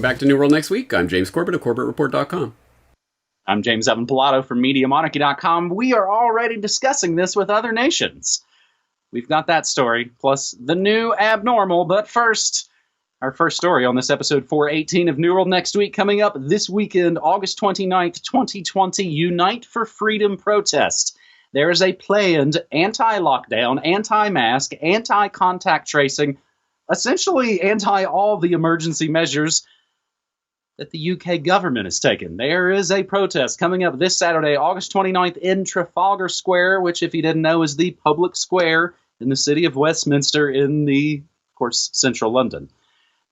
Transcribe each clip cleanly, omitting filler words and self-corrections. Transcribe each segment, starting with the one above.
back to New World Next Week. I'm James Corbett of CorbettReport.com. I'm James Evan Pilato from MediaMonarchy.com. We are already discussing this with other nations. We've got that story, plus the new abnormal. But first, our first story on this episode 418 of New World Next Week, coming up this weekend, August 29th, 2020, Unite for Freedom protest. There is a planned anti-lockdown, anti-mask, anti-contact tracing, essentially anti-all the emergency measures that the UK government has taken. There is a protest coming up this Saturday, August 29th, in Trafalgar Square, which, if you didn't know, is the public square in the city of Westminster in the, of course, central London.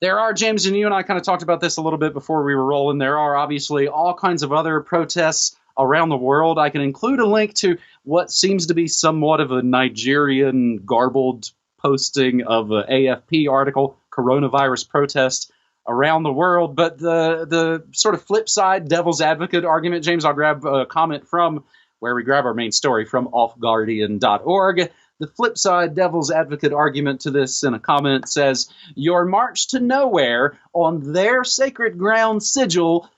There are, James, and you and I kind of talked about this a little bit before we were rolling, there are obviously all kinds of other protests around the world. I can include a link to what seems to be somewhat of a Nigerian garbled posting of an AFP article, coronavirus protest around the world. But the sort of flip side, devil's advocate argument, James, I'll grab a comment from where we grab our main story from offguardian.org. The flip side, devil's advocate argument to this in a comment says, your march to nowhere on their sacred ground sigil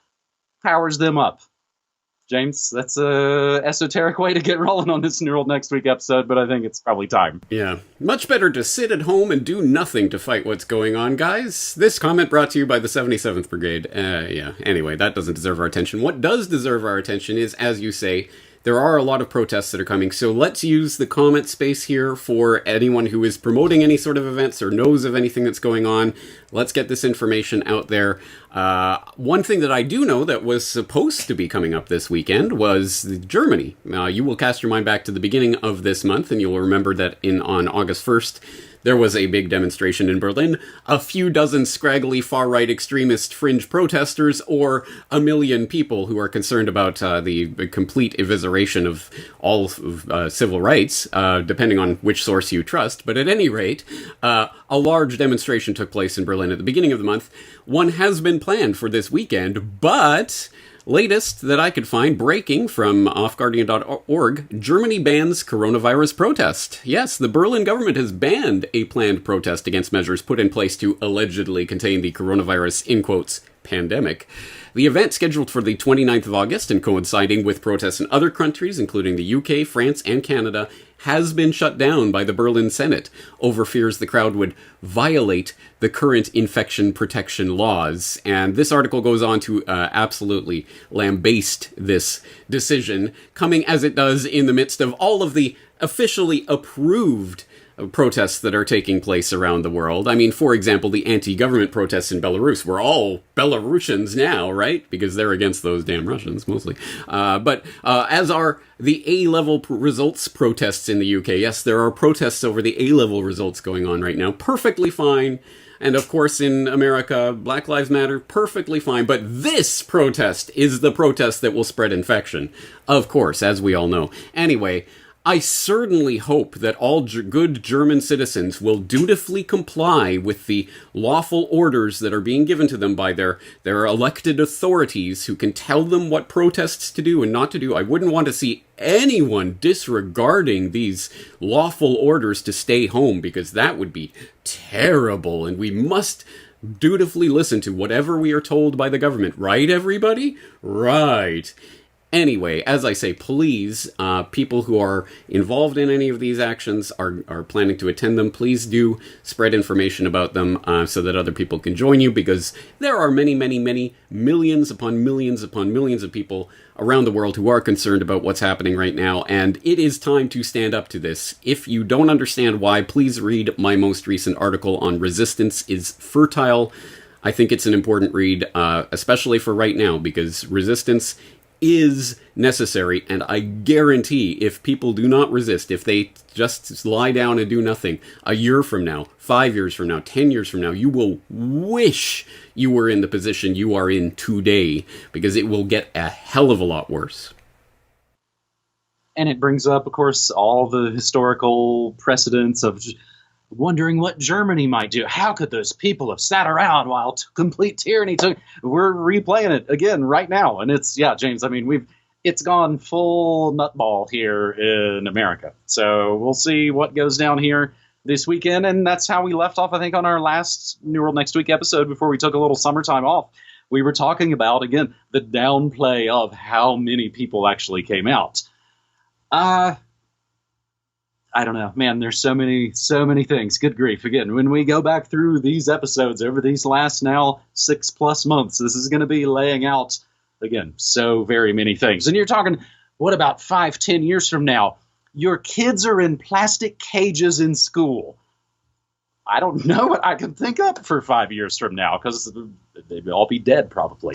powers them up. James, that's a esoteric way to get rolling on this New World Next Week episode, but I think it's probably time. Yeah, much better to sit at home and do nothing to fight what's going on, guys. This comment brought to you by the 77th Brigade. Anyway, that doesn't deserve our attention. What does deserve our attention is, as you say, there are a lot of protests that are coming, so let's use the comment space here for anyone who is promoting any sort of events or knows of anything that's going on. Let's get this information out there. One thing that I do know that was supposed to be coming up this weekend was Germany. You will cast your mind back to the beginning of this month, and you'll remember that on August 1st, there was a big demonstration in Berlin, a few dozen scraggly far-right extremist fringe protesters, or a million people who are concerned about the complete evisceration of all civil rights, depending on which source you trust. But at any rate, a large demonstration took place in Berlin at the beginning of the month. One has been planned for this weekend, but latest that I could find, breaking from offguardian.org, Germany bans coronavirus protest. Yes, the Berlin government has banned a planned protest against measures put in place to allegedly contain the coronavirus, in quotes, pandemic. The event, scheduled for the 29th of August and coinciding with protests in other countries, including the UK, France, and Canada, has been shut down by the Berlin Senate over fears the crowd would violate the current infection protection laws. And this article goes on to absolutely lambaste this decision, coming as it does in the midst of all of the officially approved protests that are taking place around the world. I mean, for example, the anti-government protests in Belarus. We're all Belarusians now, right? Because they're against those damn Russians, mostly. But as are the A-level results protests in the UK. Yes, there are protests over the A-level results going on right now. Perfectly fine. And of course, in America, Black Lives Matter, perfectly fine. But this protest is the protest that will spread infection. Of course, as we all know. Anyway, I certainly hope that all good German citizens will dutifully comply with the lawful orders that are being given to them by their elected authorities who can tell them what protests to do and not to do. I wouldn't want to see anyone disregarding these lawful orders to stay home, because that would be terrible, and we must dutifully listen to whatever we are told by the government. Right, everybody? Right. Anyway, as I say, please, people who are involved in any of these actions are planning to attend them, please do spread information about them so that other people can join you, because there are many, many, many millions upon millions of people around the world who are concerned about what's happening right now, and it is time to stand up to this. If you don't understand why, please read my most recent article on Resistance is Fertile. I think it's an important read, especially for right now, because resistance is necessary, and I guarantee if people do not resist, if they just lie down and do nothing, a year from now, 5 years from now, 10 years from now, you will wish you were in the position you are in today, because it will get a hell of a lot worse. And it brings up, of course, all the historical precedents of wondering what Germany might do. How could those people have sat around while complete tyranny took? We're replaying it again right now. And it's, yeah, James, I mean, it's gone full nutball here in America. So we'll see what goes down here. this weekend, and that's how we left off, I think, on our last New World Next Week episode before we took a little summertime off. We were talking about, again, the downplay of how many people actually came out. I don't know, man, there's so many things. Good grief. Again, when we go back through these episodes over these last now 6+ months, this is going to be laying out, again, so very many things. And you're talking, what about 5-10 years from now? Your kids are in plastic cages in school. I don't know what I can think up for 5 years from now, because they'd all be dead probably.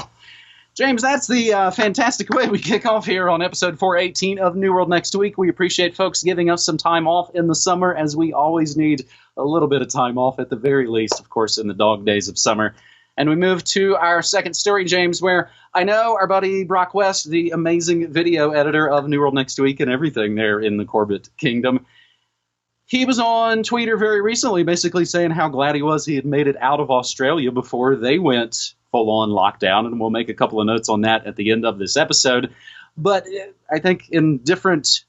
James, that's the fantastic way we kick off here on episode 418 of New World Next Week. We appreciate folks giving us some time off in the summer, as we always need a little bit of time off at the very least, of course, in the dog days of summer. And we move to our second story, James, where I know our buddy Brock West, the amazing video editor of New World Next Week and everything there in the Corbett Kingdom, he was on Twitter very recently basically saying how glad he was he had made it out of Australia before they went full-on lockdown, and we'll make a couple of notes on that at the end of this episode. But I think in different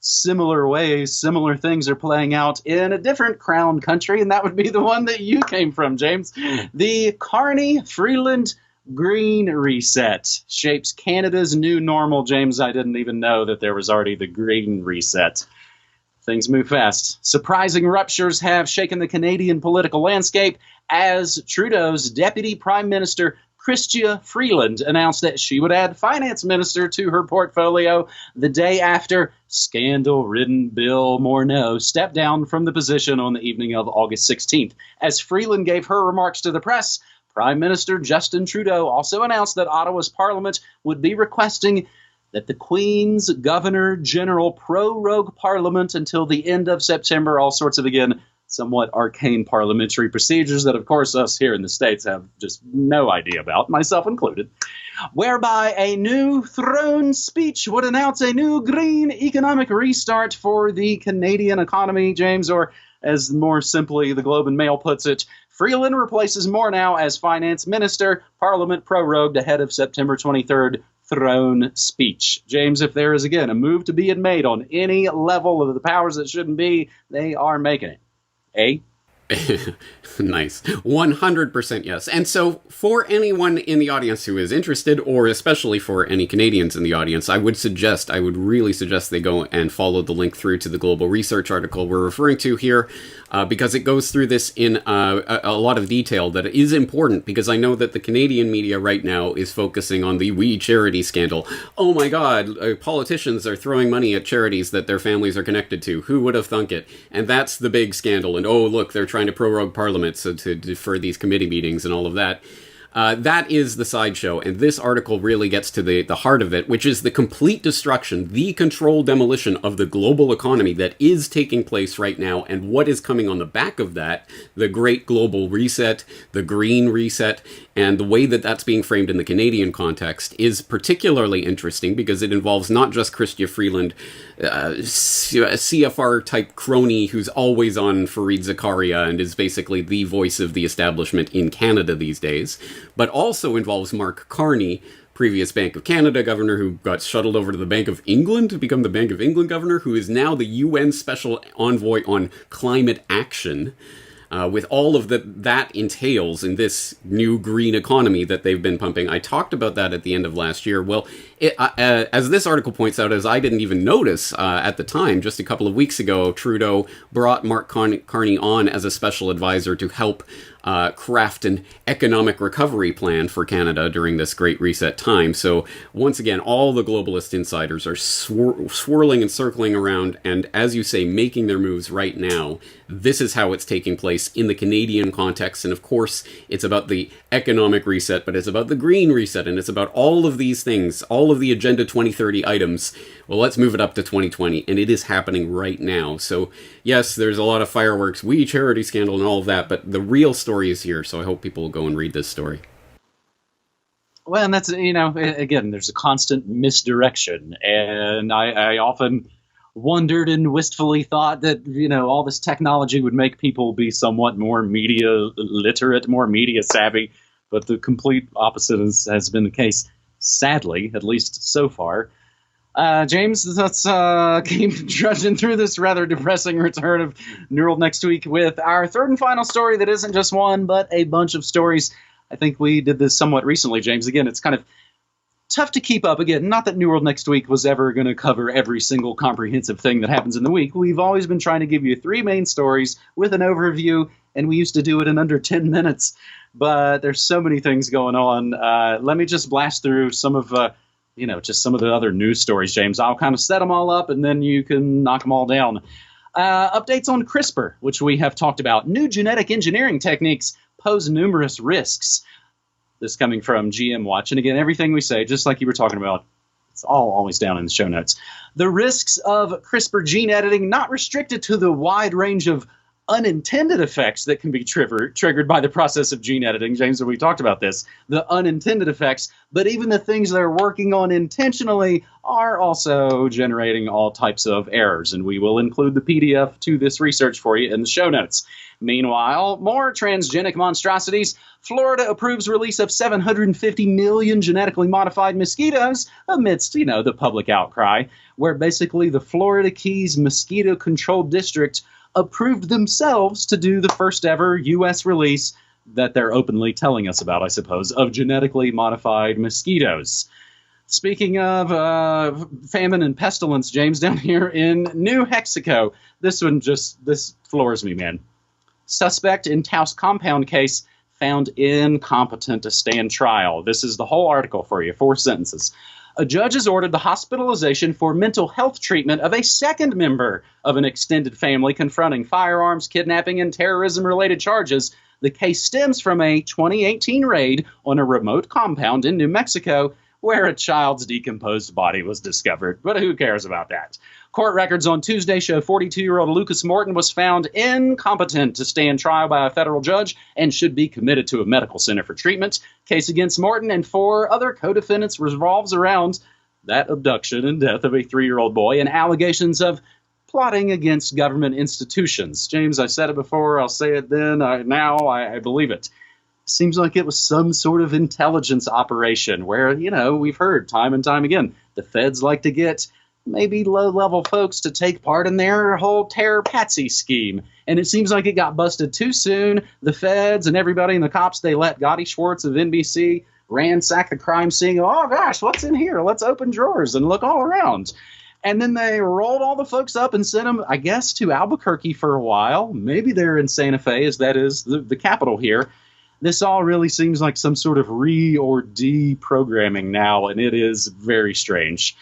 similar ways, similar things are playing out in a different crown country, and that would be the one that you came from, James. The Carney-Freeland Green Reset shapes Canada's new normal. James, I didn't even know that there was already the Green Reset. Things move fast. Surprising ruptures have shaken the Canadian political landscape as Trudeau's Deputy Prime Minister Chrystia Freeland announced that she would add Finance Minister to her portfolio the day after scandal-ridden Bill Morneau stepped down from the position on the evening of August 16th. As Freeland gave her remarks to the press, Prime Minister Justin Trudeau also announced that Ottawa's Parliament would be requesting that the Queen's Governor-General prorogue Parliament until the end of September. All sorts of, again, somewhat arcane parliamentary procedures that, of course, us here in the States have just no idea about, myself included, whereby a new throne speech would announce a new green economic restart for the Canadian economy, James, or as more simply the Globe and Mail puts it, Freeland replaces Morneau as finance minister, Parliament prorogued ahead of September 23rd throne speech. James, if there is, again, a move to be made on any level of the powers that shouldn't be, they are making it. Eh? Nice. 100% yes. And so for anyone in the audience who is interested, or especially for any Canadians in the audience, I would really suggest they go and follow the link through to the Global Research article we're referring to here, because it goes through this in a lot of detail that is important, because I know that the Canadian media right now is focusing on the We Charity scandal. Oh my God, politicians are throwing money at charities that their families are connected to. Who would have thunk it? And that's the big scandal. And oh, look, they're trying to prorogue Parliament so to defer these committee meetings and all of that. That is the sideshow, and this article really gets to the heart of it, which is the complete destruction, the controlled demolition of the global economy that is taking place right now, and what is coming on the back of that, the Great Global Reset, the Green Reset, and the way that that's being framed in the Canadian context is particularly interesting because it involves not just Chrystia Freeland, a CFR-type crony who's always on Fareed Zakaria and is basically the voice of the establishment in Canada these days, but also involves Mark Carney, previous Bank of Canada governor who got shuttled over to the Bank of England to become the Bank of England governor, who is now the UN Special Envoy on Climate Action, with all of that entails in this new green economy that they've been pumping. I talked about that at the end of last year. Well, as this article points out, as I didn't even notice at the time, just a couple of weeks ago, Trudeau brought Mark Carney on as a special advisor to help craft an economic recovery plan for Canada during this Great Reset time. So once again, all the globalist insiders are swirling and circling around, and as you say, making their moves right now. This is how it's taking place in the Canadian context, and of course, it's about the economic reset, but it's about the green reset, and it's about all of these things, all of the Agenda 2030 items. Well, let's move it up to 2020, and it is happening right now. So yes, there's a lot of fireworks, We Charity scandal, and all of that, but the real story is here, so I hope people will go and read this story. Well, and that's, again, there's a constant misdirection, and I often wondered and wistfully thought that, all this technology would make people be somewhat more media literate, more media savvy, but the complete opposite has been the case, sadly, at least so far. James, let's keep trudging through this rather depressing return of New World Next Week with our third and final story that isn't just one, but a bunch of stories. I think we did this somewhat recently, James. Again, it's kind of tough to keep up. Again, not that New World Next Week was ever going to cover every single comprehensive thing that happens in the week. We've always been trying to give you 3 main stories with an overview, and we used to do it in under 10 minutes. But there's so many things going on. Let me just blast through some of just some of the other news stories, James. I'll kind of set them all up, and then you can knock them all down. Updates on CRISPR, which we have talked about. New genetic engineering techniques pose numerous risks. This coming from GM Watch. And again, everything we say, just like you were talking about, it's all always down in the show notes. The risks of CRISPR gene editing not restricted to the wide range of unintended effects that can be triggered by the process of gene editing. James, we talked about this, the unintended effects, but even the things they're working on intentionally are also generating all types of errors. And we will include the PDF to this research for you in the show notes. Meanwhile, more transgenic monstrosities. Florida approves release of 750 million genetically modified mosquitoes amidst, the public outcry, where basically the Florida Keys Mosquito Control District approved themselves to do the first ever U.S. release that they're openly telling us about, I suppose, of genetically modified mosquitoes. Speaking of famine and pestilence, James, down here in New Mexico, this floors me, man. Suspect in Taos compound case found incompetent to stand trial. This is the whole article for you, 4 sentences. A judge has ordered the hospitalization for mental health treatment of a second member of an extended family confronting firearms, kidnapping, and terrorism-related charges. The case stems from a 2018 raid on a remote compound in New Mexico where a child's decomposed body was discovered. But who cares about that? Court records on Tuesday show 42-year-old Lucas Morton was found incompetent to stand trial by a federal judge and should be committed to a medical center for treatment. Case against Morton and 4 other co-defendants revolves around that abduction and death of a 3-year-old boy and allegations of plotting against government institutions. James, I said it before, I'll say it then, now I believe it. Seems like it was some sort of intelligence operation where, we've heard time and time again, the feds like to get maybe low-level folks to take part in their whole terror patsy scheme. And it seems like it got busted too soon. The feds and everybody and the cops, they let Gotti Schwartz of NBC ransack the crime scene. Oh, gosh, what's in here? Let's open drawers and look all around. And then they rolled all the folks up and sent them, I guess, to Albuquerque for a while. Maybe they're in Santa Fe, as that is the capital here. This all really seems like some sort of or deprogramming now, and it is very strange.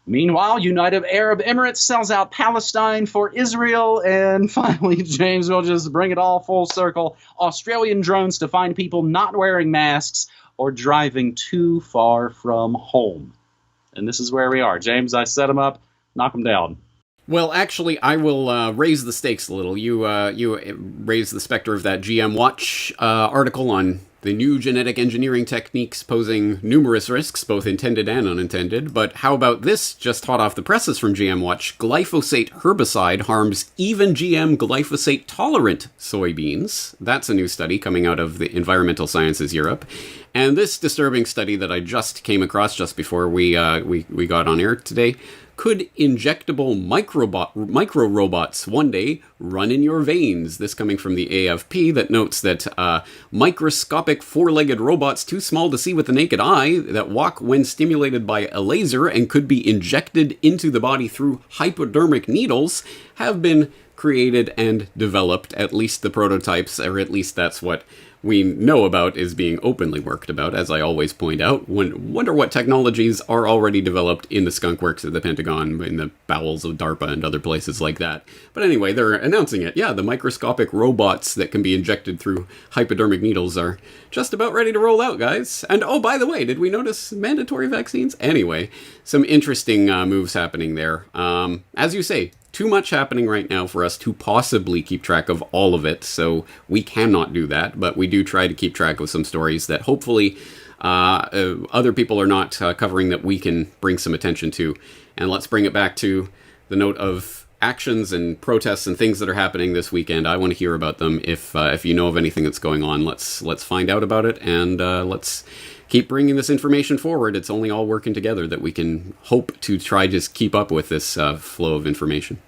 Meanwhile, United Arab Emirates sells out Palestine for Israel. And finally, James, will just bring it all full circle. Australian drones to find people not wearing masks or driving too far from home. And this is where we are. James, I set them up, knock them down. Well, actually, I will raise the stakes a little. You raised the specter of that GM Watch article on the new genetic engineering techniques posing numerous risks, both intended and unintended. But how about this, just hot off the presses from GM Watch? Glyphosate herbicide harms even GM glyphosate-tolerant soybeans. That's a new study coming out of the Environmental Sciences Europe. And this disturbing study that I just came across just before we got on air today, could injectable micro robots one day run in your veins? This coming from the AFP that notes that microscopic 4-legged robots too small to see with the naked eye that walk when stimulated by a laser and could be injected into the body through hypodermic needles have been created and developed. At least the prototypes, or at least that's what we know about, is being openly worked about, as I always point out. Wonder what technologies are already developed in the skunk works of the Pentagon, in the bowels of DARPA and other places like that. But anyway, they're announcing it. Yeah, the microscopic robots that can be injected through hypodermic needles are just about ready to roll out, guys. And oh, by the way, did we notice mandatory vaccines? Anyway, some interesting moves happening there. As you say, too much happening right now for us to possibly keep track of all of it, so we cannot do that, but we do try to keep track of some stories that hopefully other people are not covering that we can bring some attention to. And let's bring it back to the note of actions and protests and things that are happening this weekend. I want to hear about them. If you know of anything that's going on, let's find out about it, and let's keep bringing this information forward. It's only all working together that we can hope to try just keep up with this flow of information.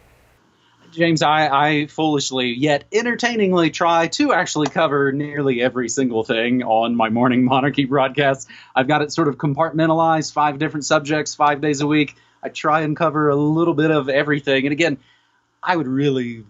James, I foolishly yet entertainingly try to actually cover nearly every single thing on my Morning Monarchy broadcast. I've got it sort of compartmentalized, 5 different subjects, 5 days a week. I try and cover a little bit of everything. And again, I would really,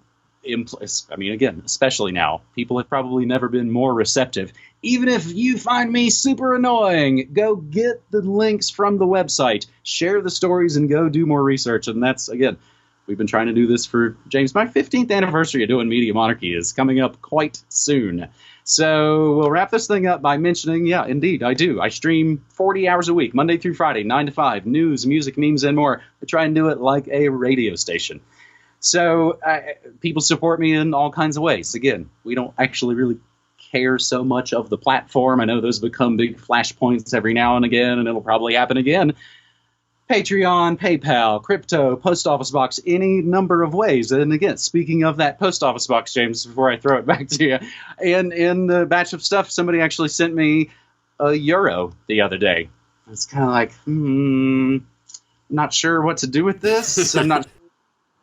especially now, people have probably never been more receptive. Even if you find me super annoying, go get the links from the website, share the stories, and go do more research. And that's, again, we've been trying to do this for, James, my 15th anniversary of doing Media Monarchy is coming up quite soon. So we'll wrap this thing up by mentioning, yeah, indeed, I do. I stream 40 hours a week, Monday through Friday, 9 to 5, news, music, memes, and more. I try and do it like a radio station. So people support me in all kinds of ways. Again, we don't actually really care so much of the platform. I know those become big flashpoints every now and again, and it'll probably happen again. Patreon, PayPal, crypto, post office box, any number of ways. And again, speaking of that post office box, James, before I throw it back to you, in the batch of stuff, somebody actually sent me €1 the other day. It's kind of like, not sure what to do with this. I'm not sure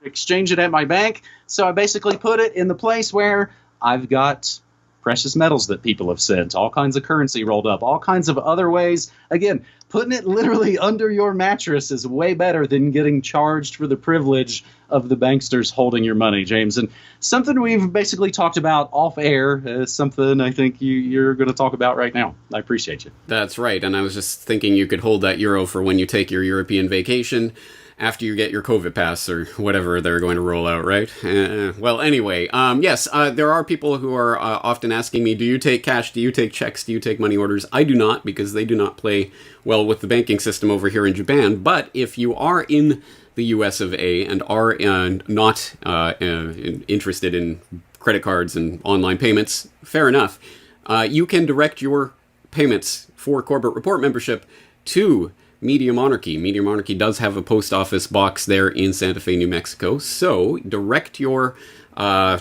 to exchange it at my bank. So I basically put it in the place where I've got precious metals that people have sent, all kinds of currency rolled up, all kinds of other ways. Again, putting it literally under your mattress is way better than getting charged for the privilege of the banksters holding your money, James. And something we've basically talked about off air is something I think you're going to talk about right now. I appreciate you. That's right. And I was just thinking you could hold that euro for when you take your European vacation after you get your COVID pass or whatever they're going to roll out, right? Well, anyway, yes, there are people who are often asking me, do you take cash? Do you take checks? Do you take money orders? I do not, because they do not play well with the banking system over here in Japan. But if you are in the US of A and are not interested in credit cards and online payments, fair enough. You can direct your payments for Corbett Report membership to Media Monarchy. Media Monarchy does have a post office box there in Santa Fe, New Mexico. So direct your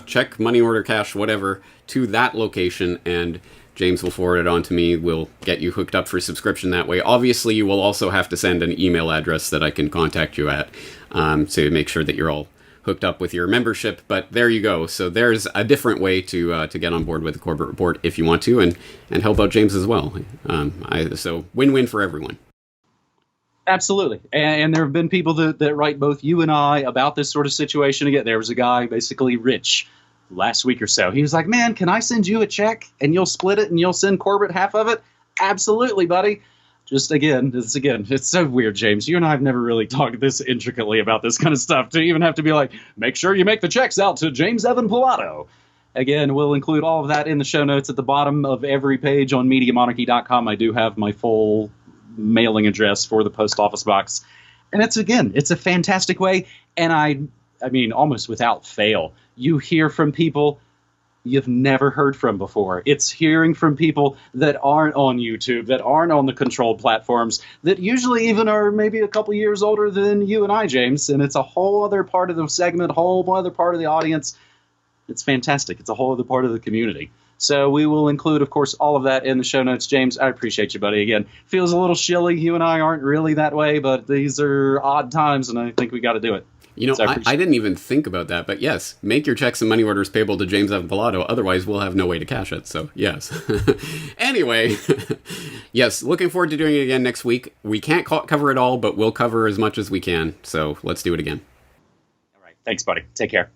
check, money order, cash, whatever, to that location, and James will forward it on to me. We'll get you hooked up for subscription that way. Obviously, you will also have to send an email address that I can contact you at to make sure that you're all hooked up with your membership. But there you go. So there's a different way to get on board with the Corbett Report if you want to, and help out James as well. So win-win for everyone. Absolutely. And there have been people that write both you and I about this sort of situation. Again, there was a guy, basically Rich, last week or so. He was like, man, can I send you a check and you'll split it and you'll send Corbett half of it? Absolutely, buddy. It's so weird, James. You and I have never really talked this intricately about this kind of stuff to even have to be like, make sure you make the checks out to James Evan Pilato. Again, we'll include all of that in the show notes at the bottom of every page on MediaMonarchy.com. I do have my full mailing address for the post office box. And it's a fantastic way. And I mean, almost without fail, you hear from people you've never heard from before. It's hearing from people that aren't on YouTube, that aren't on the controlled platforms, that usually even are maybe a couple years older than you and I, James. And it's a whole other part of the segment, whole other part of the audience. It's fantastic. It's a whole other part of the community. So we will include, of course, all of that in the show notes. James, I appreciate you, buddy. Again, feels a little shilly. You and I aren't really that way, but these are odd times, and I think we got to do it. You know, so I didn't even think about that, but yes, make your checks and money orders payable to James Evan Pilato. Otherwise, we'll have no way to cash it. So, yes. Anyway, yes, looking forward to doing it again next week. We can't cover it all, but we'll cover as much as we can. So let's do it again. All right. Thanks, buddy. Take care.